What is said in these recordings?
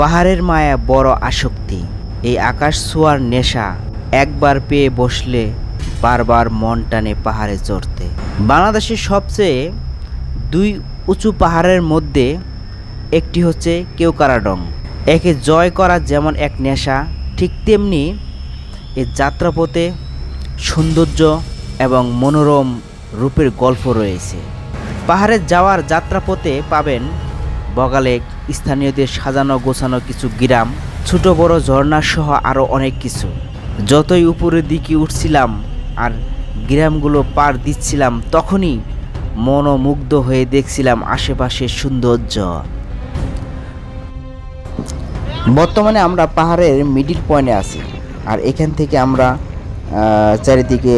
পাহাড়ের মায়া বড় আসক্তি, এই আকাশ ছোঁয়ার নেশা, একবার পেয়ে বসলে বারবার মন টানে পাহাড়ে চড়তে। বাংলাদেশের সবচেয়ে দুই উঁচু পাহাড়ের মধ্যে একটি হচ্ছে কেওক্রাডং। একে জয় করা যেমন এক নেশা, ঠিক তেমনি এই যাত্রাপথে সৌন্দর্য এবং মনোরম রূপের গল্প রয়েছে। পাহাড়ে যাওয়ার যাত্রাপথে পাবেন বগালেক, স্থানীয়দের সাজানো গোছানো কিছু গ্রাম, ছোট বড় ঝর্ণা সহ আরও অনেক কিছু। যতই উপরের দিকে উঠছিলাম আর গ্রামগুলো পার দিচ্ছিলাম, তখনই মনোমুগ্ধ হয়ে দেখছিলাম আশেপাশের সৌন্দর্য। বর্তমানে আমরা পাহাড়ের মিডিল পয়েন্টে আছি, আর এখান থেকে আমরা চারিদিকে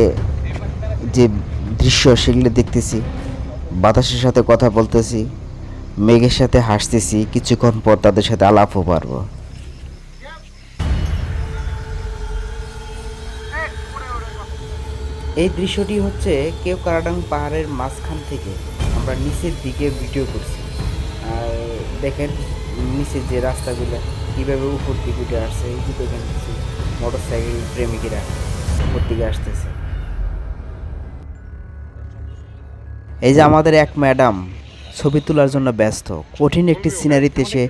যে দৃশ্য সেগুলো দেখতেছি, বাতাসের সাথে কথা বলতেছি, মেঘের সাথে হাসতেছি। কিছুক্ষণ পর তাদের সাথে আলাপও পারবো। এই দৃশ্যটি হচ্ছে কেওক্রাডং পাহাড়ের মাঝখান থেকে আমরা নিচের দিকে ভিডিও করছি। আর দেখেন নিচের যে রাস্তাগুলো কীভাবে উপর দিকে উঠে আসছে। এই যে দেখেন কিছু মোটর সাইকেল প্রেমিকেরা উপর দিকে আসতেছে। এই যে আমাদের এক ম্যাডাম ছবি তোলার জন্য ব্যস্ত, কঠিন একটি সিনারিতে সে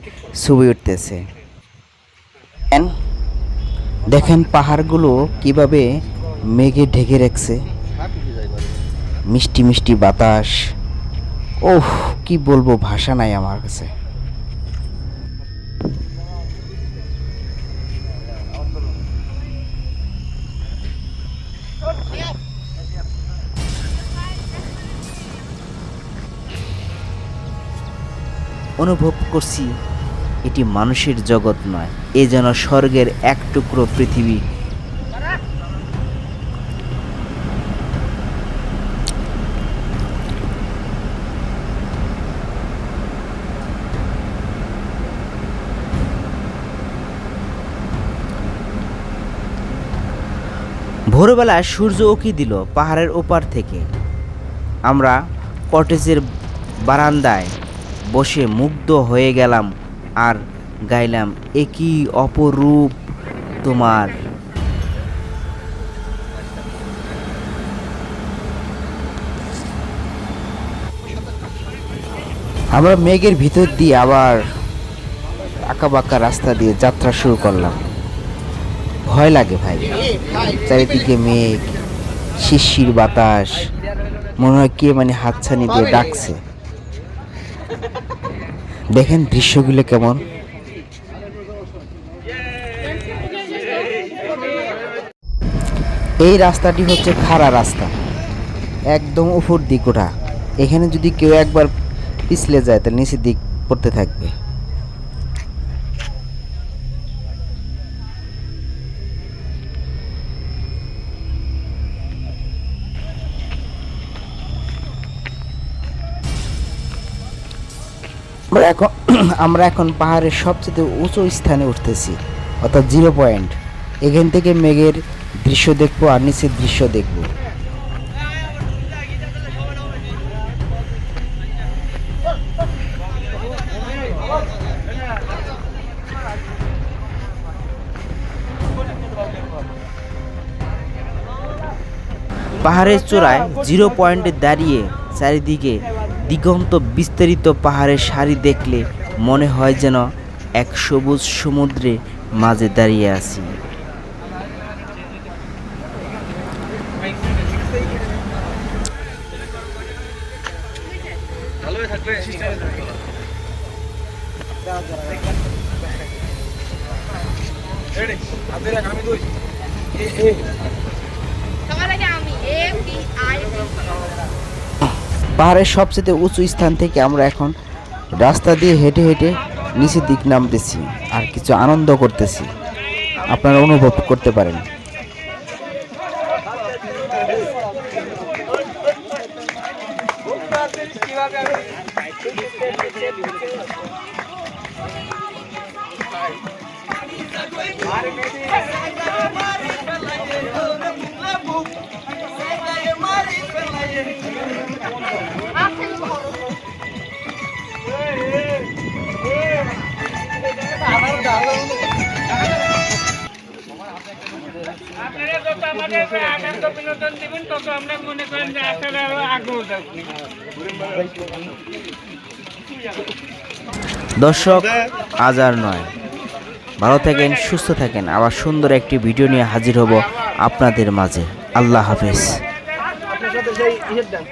ছবি উঠতেছে। দেখেন পাহাড়গুলো কিভাবে মেঘে ঢেকে রাখছে, মিষ্টি মিষ্টি বাতাস। ওহ, কি বলবো, ভাষা নাই আমার কাছে। অনুভব করছি এটি মানুষের জগৎ নয়, এ যেন স্বর্গের এক টুকরো পৃথিবী। ভোরবেলা সূর্য উঁকি দিল পাহাড়ের ওপার থেকে। আমরা কটেজের বারান্দায় বসে মুগ্ধ হয়ে গেলাম আর গাইলাম, এ কি অপরূপ তোমার। আমরা মেঘের ভিতর দিয়ে আবার আঁকাবাঁকা রাস্তা দিয়ে যাত্রা শুরু করলাম। ভয় লাগে ভাই, চারিদিকে মেঘ, শিশির বাতাস, মনে হয় কে হাতছানি দিয়ে ডাকছে। দেখেন দৃশ্যগুলো কেমন। এই রাস্তাটি হচ্ছে খাড়া রাস্তা, একদম উপর দিক ওঠা। এখানে যদি কেউ একবার পিছলে যায় তাহলে নিচের দিক পড়তে থাকবে। আমরা এখন পাহাড়ের সবচেয়ে উঁচু স্থানে উঠতেছি, অর্থাৎ 0 পয়েন্ট। এখান থেকে মেঘের দৃশ্য দেখবো আর নিচের দৃশ্য দেখবো। পাহাড়ের চূড়ায় 0 পয়েন্টে দাঁড়িয়ে চারিদিকে দিগন্ত বিস্তারিত পাহাড়ের সারি দেখলে মনে হয় যেন এক সবুজ সমুদ্রে মাঝে দাঁড়িয়ে আছি। পাহাড়ের সবচেয়ে উঁচু স্থান থেকে আমরা এখন রাস্তা দিয়ে হেঁটে হেঁটে নিচের দিক নামতেছি আর কিছু আনন্দ করতেছি। আপনারা অনুভব করতে পারেন। আপনারা যত আমাদের আনন্দ বিনোদন দিবেন তত আমরা মনে করেন যে আসলে আরো আগ্রহ থাকবে। দর্শক, আজ আর নয়, ভালো থাকেন, সুস্থ থাকেন। আবার সুন্দর একটি ভিডিও নিয়ে হাজির হব আপনাদের মাঝে। আল্লাহ হাফেজ।